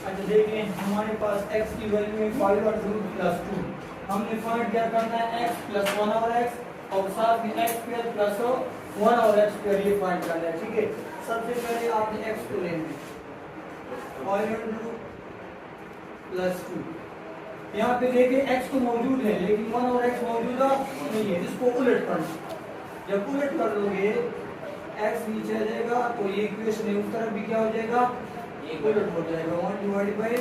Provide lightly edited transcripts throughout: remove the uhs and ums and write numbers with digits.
अच्छा देखिए हमारे पास x की वैल्यू है 5 और रूट प्लस 2। हमने फाइंड क्या करना है x प्लस 1 और x और साथ में x स्क्वायर प्लस 1 और x स्क्वायर ये फाइंड करना है। ठीक है, सबसे पहले आपने x को लेना है 5 प्लस 2। यहाँ पे देखिए x तो मौजूद है लेकिन 1 और x मौजूदा नहीं है, इसको उलट करना। जब उलट कर लोगे x नीचे आ जाएगा तो ये इक्वेशन है उस तरफ भी क्या हो जाएगा, उलट हो जाएगा 1 डिवाइड बाय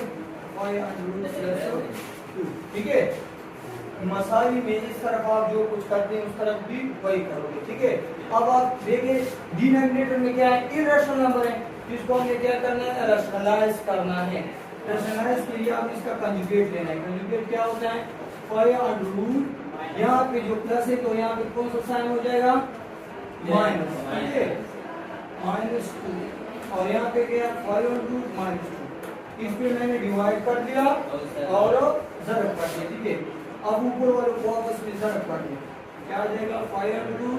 5 प्लस 2। ठीक है, मसावी में इस तरफ आप जो कुछ करते हैं उस तरफ भी वही करोगे। ठीक है, अब आप देखिए डिनोमिनेटर में क्या है, इरेशनल नंबर है, जिसको हमें क्या करना है, रैशनलाइज करना है। रैशनलाइज के लिए आप इसका कंजुगेट लेना है। कंजुगेट क्या होता है, 5 यहाँ पे जो प्लस है तो यहाँ पे कौन सा साइन हो जाएगा, माइनस। ठीक है, -2 और यहाँ पे क्या 5 -2, इस पे मैंने डिवाइड कर दिया और ज़रब कर दिया। ठीक है, अब ऊपर वाले को आपस में ज़रब कर दिया, क्या आ जाएगा 5 -2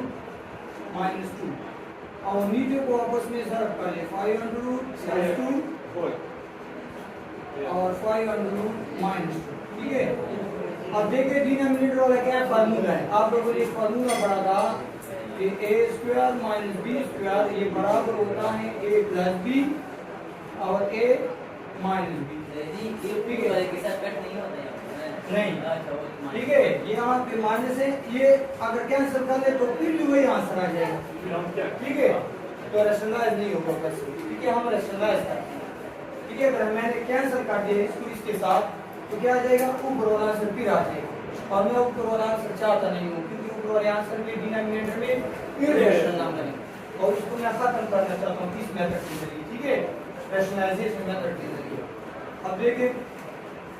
और नीचे को आपस में ज़रब कर लिया 5 +2 और 5 -2। ठीक है, अब देखिए डिनोमिनेटर वाला क्या है, फार्मूला है। आप लोगों ने एक फार्मूला पढ़ा था कि a² - b² ये बराबर होता है a + b और a - b। नहीं, ठीक है, ये यहाँ पे माइनस है, ये अगर कैंसिल कर ले तो फिर भी वही आंसर आ जाएगा। ठीक है, तो रैशनलाइज नहीं होगा बस। ठीक है, हम रैशनलाइज करते हैं। ठीक है, अगर मैंने कैंसिल कर दिया इसको इसके साथ तो क्या आ जाएगा, ऊपर वाला आंसर फिर आ जाएगा। और मैं ऊपर वाला आंसर चाहता नहीं हूँ क्योंकि ऊपर वाले आंसर में डिनोमिनेटर में इरेशनल नंबर है और इसको मैं खत्म करना चाहता हूँ किस मेथड के जरिए। ठीक है, रैशनलाइजेशन मेथड के जरिए। अब देखिए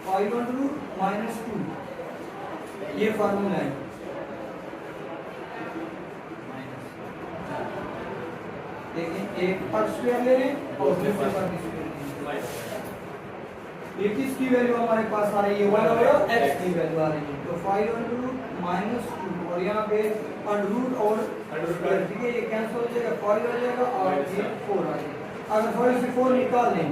5 - 2 ये फार्मूला है। देखिए एक पर स्क्वायर ले लें और दूसरे पर भी स्क्वायर ले लें। ये किसकी वैल्यू हमारे पास आ रही है, 1 और x की वैल्यू आ रही है। तो 5 - 2 और यहाँ पे √ और स्क्वायर। ठीक है, ये कैंसिल हो जाएगा, 5 आ जाएगा और ये 4 आ जाएगा। अगर 5 से 4 निकाल दें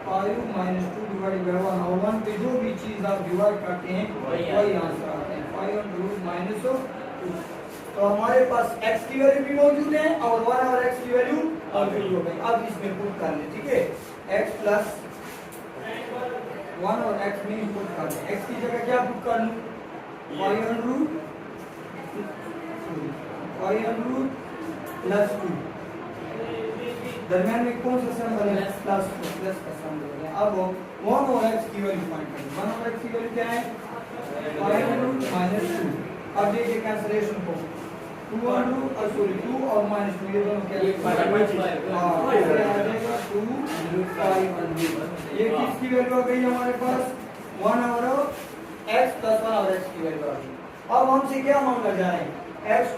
5 - 2 डिवाइड बाय 1 और 1 पे जो भी चीज आप डिवाइड करते हैं वही आंसर आता है 5 √ -2। तो हमारे पास x की वैल्यू भी मौजूद है और 1 और x की वैल्यू मौजूद हो गई। अब इसमें पुट कर लें। ठीक है, x प्लस 1 और x में पुट कर लें। x की जगह क्या पुट कर लूं, 5 + 2 दरम्यान में कौन सा सिंबल है, प्लस का सिंबल है। अब 1 और x की वैल्यू फाइंड करें। 1 और x की वैल्यू क्या है, 5 - 2। अब देखिए कैंसिलेशन को 2 और -2 ये दोनों क्या जाएगा 2 5 ये किसकी वैल्यू आ गई हमारे पास, 1 और x प्लस 1 और x की वैल्यू आ गई। अब हमसे क्या मांगा जा रहा है, x²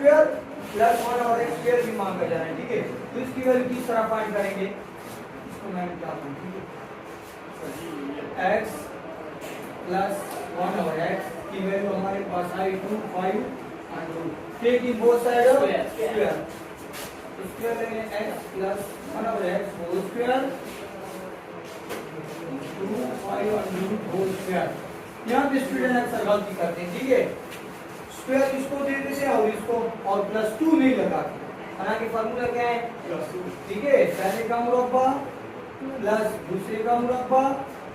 प्लस 1 और x² भी मांगा जा रहा है। ठीक है, तो इसकी वैल्यू किस तरह फाइंड करेंगे, इसको मैं बताता हूं। x प्लस 1 और x की वैल्यू हमारे पास आई 2 5 और 2। Taking both side square, square लेंगे x प्लस 1 और x होल स्क्वायर 2 5 और 2 होल स्क्वायर। यहाँ पे स्टूडेंट अक्सर गलती करते हैं। ठीक है, स्क्वायर इसको दे देते हैं और इसको और +2 नहीं लगाते। हालांकि फार्मूला क्या है, ठीक है, पहले का मुरब्बा प्लस दूसरे का मुरब्बा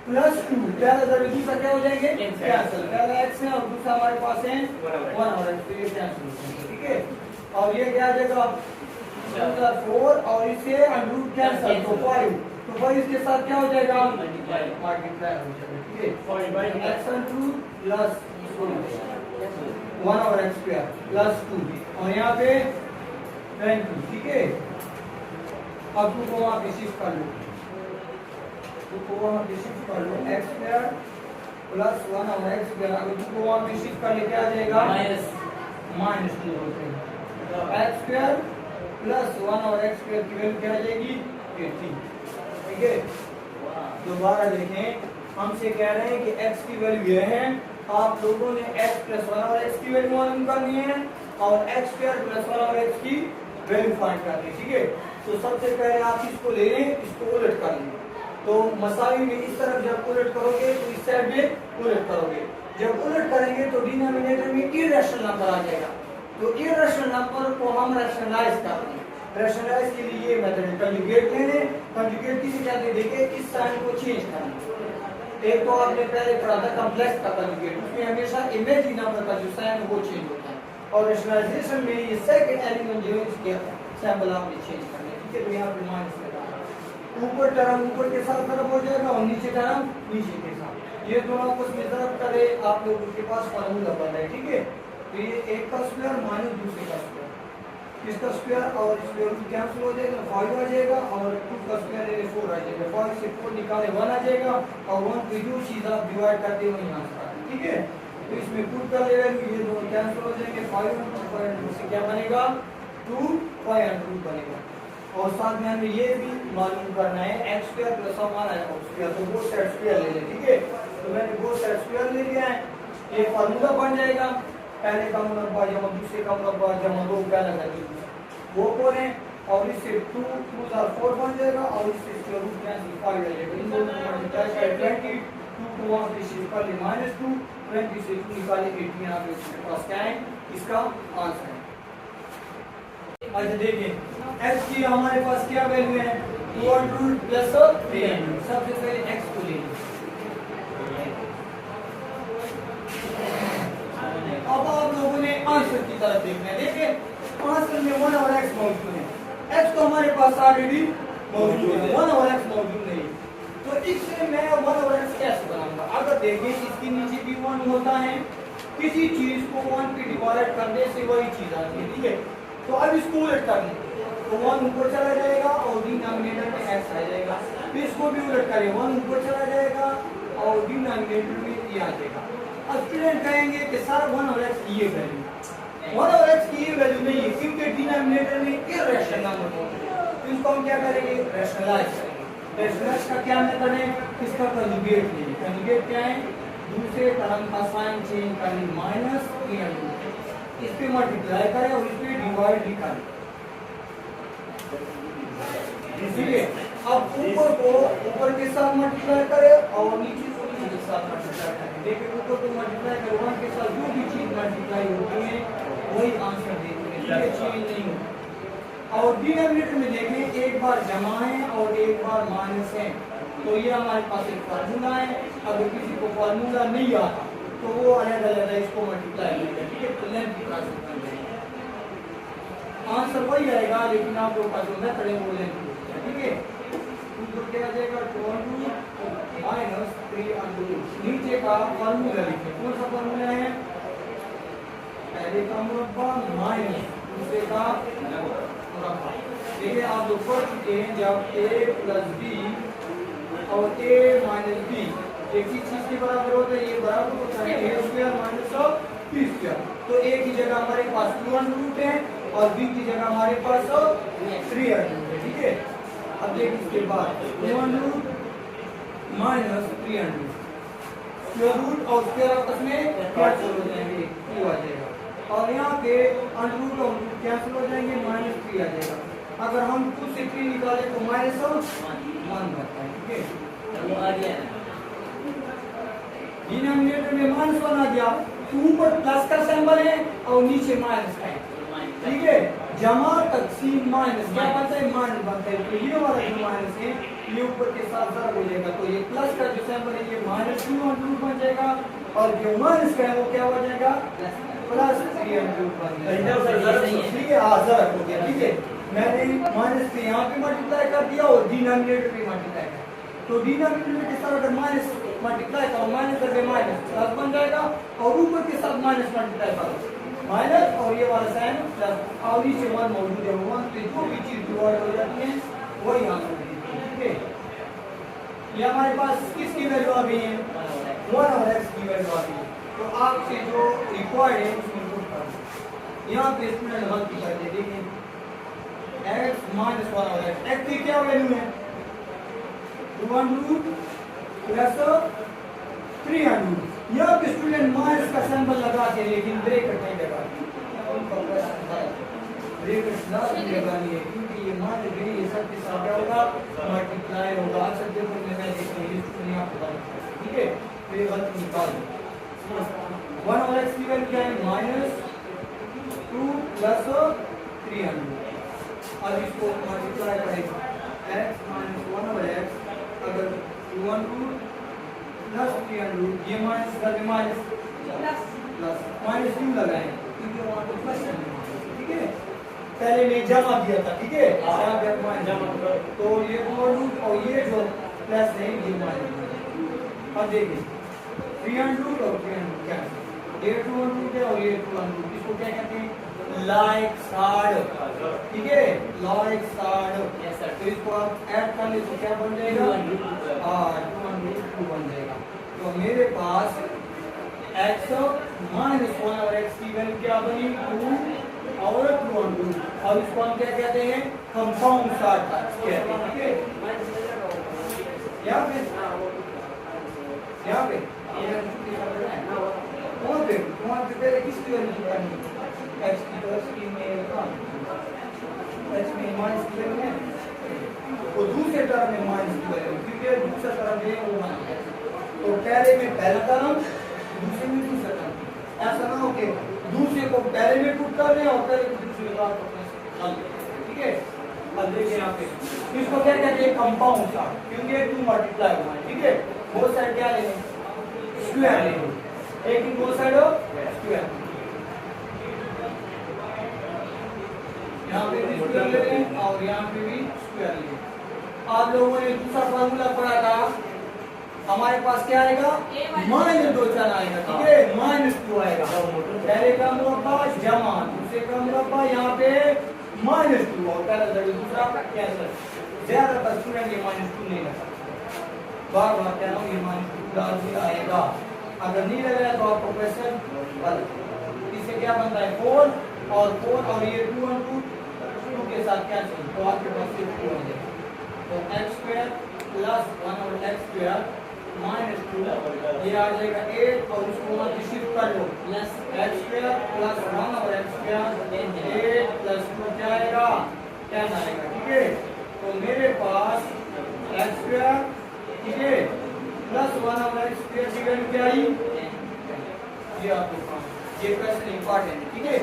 +2। पहला जरूर दूसरा क्या हो जाएंगे, कैंसिल। पहला x है और दूसरा हमारे पास है 1 और x, तो ये कैंसिल हो जाएंगे। ठीक है, और ये क्या आ जाएगा 4 और इसे √ कैंसिल तो 5, तो 5 इसके साथ क्या हो जाएगा, मल्टीप्लाई हो जाएगा। ठीक है, x प्लस 1 और x² +2 और यहाँ पे 20। ठीक है, अब 2 को वहां पे शिफ्ट कर लो, 2 को वहां पे शिफ्ट कर लो, x² प्लस 1 और x²। अगर 2 को वहां पे शिफ्ट कर ले क्या आ जाएगा, -2 होते हैं। तो x² प्लस 1 और x² की वैल्यू क्या आ जाएगी, 18। ठीक है, दोबारा देखें, हमसे कह रहे हैं कि x की वैल्यू ये है, आप लोगों ने x प्लस 1 और x की वैल्यू मालूम करनी है और x² प्लस 1 और x की वैल्यू फाइंड करनी है। ठीक है, तो सबसे पहले आप इसको ले लें, इसको उलट कर लें। तो मसावी में इस तरफ जब उलट करोगे तो इस साइड में उलट करोगे, जब उलट करेंगे तो डिनोमिनेटर में इरेशनल नंबर आ जाएगा। तो इरेशनल नंबर को हम रैशनलाइज करते हैं, रैशनलाइज के लिए ये मेथड है कंजुगेट लेने। कंजुगेट किसी क्या दे देंगे, इस साइन को चेंज करना। एक तो आपने पहले पढ़ा था कॉम्प्लेक्स का कंजुगेट, उसमें हमेशा इमेजिनरी नंबर का जो साइन है वो चेंज होता है, और रैशनलाइजेशन में ये सेकंड एलिमेंट जो है उसके सैंपल आपने चेंज करना है। ठीक है, तो यहाँ पे माइनस लगा, ऊपर टर्म ऊपर के साथ तरफ हो जाएगा और नीचे टर्म नीचे के साथ। ये दोनों आपस में तरफ करे, आप लोगों के पास फार्मूला बन रहा है। ठीक है, तो ये एक का स्क्वायर माइनस दूसरे का स्क्वायर, इसका स्क्वायर और स्क्वायर रूट कैंसिल हो जाएगा, 5 आ जाएगा, और 2 का स्क्वायर है 4 आ जाएगा। 5 से 4 निकाले 1 आ जाएगा, और 1 की जो चीज आप डिवाइड करते हो यहाँ से। ठीक है, तो इसमें पुट कर ले वैल्यू, ये दोनों कैंसिल हो जाएंगे, 5 से क्या बनेगा 2 5 बनेगा। और साथ में हमें ये भी मालूम करना है x स्क्वायर प्लस हमारा x स्क्वायर, तो वो सेट स्क्वायर ले लें। ठीक है, तो मैंने वो सेट स्क्वायर ले लिया है, ये फार्मूला बन जाएगा, पहले का मुरब्बा जमा दूसरे का मुरब्बा जमा 2 पहला करके वो करें, और इससे 2 2 4 बन जाएगा, और इससे स्क्वायर रूट कैंसिल 5 आ जाएगा। इन दोनों को मल्टीप्लाई करें 20, 2 को वहां से शिफ्ट कर ले -2, 20 से 2 निकाले 18 आ गया। इसके पास क्या है, इसका आंसर है। अच्छा देखिए, x की हमारे पास क्या वैल्यू है, 200 प्लस 300। सबसे पहले x को ले अब आप लोगों ने आंसर की तरफ देखना है। देखिए आंसर में 1 और x मौजूद है, x तो हमारे पास ऑलरेडी मौजूद है, 1 और x मौजूद नहीं, तो इससे मैं 1 और x कैसे बनाऊंगा। अगर देखें इसके नीचे भी 1 होता है, किसी चीज को 1 पे डिवाइड करने से वही चीज आती है। ठीक है, तो अब इसको उलट करना, तो 1 ऊपर चला जाएगा और डिनोमिनेटर में x आ जाएगा, फिर इसको भी उलट करें, 1 ऊपर चला जाएगा और डिनोमिनेटर में ये आ जाएगा। अब स्टूडेंट कहेंगे कि सर 1 और x की ये वैल्यू, 1 और x की ये वैल्यू नहीं है क्योंकि डिनोमिनेटर में इरेशनल नंबर मौजूद है, तो इसको हम क्या करेंगे, रैशनलाइज करेंगे। रैशनलाइज का क्या मेथड है, इसका कंजुगेट लेंगे। कंजुगेट क्या है, दूसरे टर्म का साइन चेंज करें -300, इस पे मल्टीप्लाई करें और इस पे डिवाइड भी करें। इसीलिए अब ऊपर को ऊपर के साथ मल्टीप्लाई करें और नीचे को नीचे के साथ मल्टीप्लाई करें। देखिए ऊपर को मल्टीप्लाई करें, 1 के साथ जो भी चीज मल्टीप्लाई होती है वही आंसर देते हैं, ये चेंज नहीं होती। और डिनोमिनेटर में देखें, एक बार जमा है और एक बार माइनस है, तो ये हमारे पास एक फार्मूला है। अगर किसी को फार्मूला नहीं आता तो वो अलग अलग है, इसको मल्टीप्लाई करेंगे। ठीक है, तो लेंथ की प्रोसेस कर देंगे, आंसर वही आएगा, लेकिन आप लोगों का जो मेथड है वो लेंथ है। ठीक है, ऊपर क्या आ जाएगा 2 माइनस 3 नीचे का फार्मूला लिखें। कौन सा फार्मूला है, पहले का मुरब्बा माइनस दूसरे का मुरब्बा। देखिए आप लोग पढ़ चुके हैं, जब a प्लस b और a माइनस b एक ही चीज के बराबर होता है, ये बराबर होता है a square minus b square. तो a की जगह हमारे पास 2 है और b की जगह हमारे पास 3 है। ठीक है, अब देखिए इसके बाद 2 माइनस 3 स्क्वायर रूट और स्क्वायर आपस में कैंसिल हो जाएंगे, 2 आ जाएगा, और यहाँ पे अंडर रूट कैंसिल हो जाएंगे, -3 आ जाएगा। अगर हम 2 से 3 निकालें तो -1 बनता है। ठीक है, वो आ गया डिनोमिनेटर में -1 आ गया, तो ऊपर प्लस का सिंबल है और नीचे माइनस का है। ठीक है, जमा तकसीम माइनस क्या बनता है, माइनस बनता है, तो ये वाला जो माइनस है ये ऊपर के साथ ज़रा हो जाएगा, तो ये प्लस का जो सिंबल है ये -2 बन जाएगा, और जो माइनस का है वो क्या हो जाएगा, +3 बन जाएगा। ठीक है, ज़रा हो गया। ठीक है, मैंने माइनस पे यहाँ पे मल्टीप्लाई कर दिया और डिनोमिनेटर पे मल्टीप्लाई कर, तो डिनोमिनेटर के साथ अगर माइनस मल्टीप्लाई करो, माइनस करके माइनस प्लस बन जाएगा, और ऊपर के साथ माइनस मल्टीप्लाई करो माइनस, और ये वाला साइन प्लस, और नीचे 1 मौजूद है, 1 पे जो भी चीज डिवाइड हो जाती है वही आंसर देती है। ठीक है, ये हमारे पास किसकी वैल्यू आ गई है, 1 और x की वैल्यू आ गई है, तो आपसे जो रिक्वायर्ड है उसमें पुट कर दो। यहाँ पे स्टूडेंट गलती करते, देखिए x -1 और x की क्या वैल्यू है, 2 प्लस 300। यहाँ पे स्टूडेंट माइनस का सिंबल लगा के, लेकिन ब्रैकेट नहीं लगा, ब्रैकेट लगानी है क्योंकि ये मान लीजिए ये सब के साथ क्या होगा, मल्टीप्लाई होगा। अक्सर देखो यहाँ पे गलत है, ठीक है, तो ये गलत निकाल दो। 1/x की वैल्यू क्या है -2 प्लस 300। अब इसको मल्टीप्लाई करेंगे x - 1/x, अगर 200 प्लस 300, ये माइनस कर दे माइनस प्लस माइनस क्यों लगाएं क्योंकि वहां पे प्लस है, ठीक है, पहले में जमा दिया था, ठीक है, यहाँ पे माइनस जमा, तो ये 200 और ये जो प्लस है ये माइनस। अब देखिए 300 और 300 क्या है, ये 200 है और ये 200, इसको क्या कहते हैं लाइक साइड, ठीक है, लाइक साइड। तो इसको आप ऐड कर ले तो क्या बन जाएगा 202 बन जाएगा। तो मेरे पास x - 1/x की वैल्यू क्या बनी 2 और 200। अब इसको हम क्या कहते हैं कंपाउंड साइड कहते हैं, ठीक है, यहाँ पे वहाँ पे पहले किसकी वैल्यू करनी x की, तो x की में x में माइनस की वैल्यू है, तो दूसरे टर्म में माइनस की वैल्यू, क्योंकि दूसरा टर्म है वो माइनस है, तो पहले में पहला टर्म दूसरे में दूसरा टर्म, ऐसा ना हो कि दूसरे को पहले में पुट कर रहे हैं और पहले को दूसरे में पुट कर रहे हैं, ठीक है। अब देखिए यहाँ पे इसको क्या कहते हैं कंपाउंड सा, क्योंकि 2 मल्टीप्लाई हुआ है, ठीक है, बोथ साइड क्या लेंगे स्क्वायर लेंगे, एक ही बोथ साइड हो स्क्वायर, यहाँ पे भी स्क्वायर ले लें और यहाँ पे भी स्क्वायर ले लें। आप लोगों ने दूसरा फार्मूला पढ़ा था, हमारे पास क्या आएगा -2 आएगा, ठीक है, -2 आएगा, पहले का मुरब्बा जमा दूसरे का मुरब्बा, यहाँ पे -2 और पहला दूसरा कैंसिल। ज्यादातर स्टूडेंट ये -2 नहीं लगा, बार बार कह रहा हूँ ये -2 डाल दिया आएगा, अगर नहीं लग रहा है तो आपको क्वेश्चन गलत। इससे क्या बनता है 4 और ये 2 और 2 के साथ कैंसिल, तो आपके पास सिर्फ 2 हो जाएगा, तो x² प्लस 1/x² -2 ये आ जाएगा 8 और इसको वहां शिफ्ट कर लो x² प्लस 1/x² 8 प्लस 2 क्या आएगा 10 आएगा, ठीक है। तो मेरे पास x², ठीक है, प्लस 1/x² की वैल्यू क्या आई, ये आपको ये क्वेश्चन इंपॉर्टेंट है, ठीक है।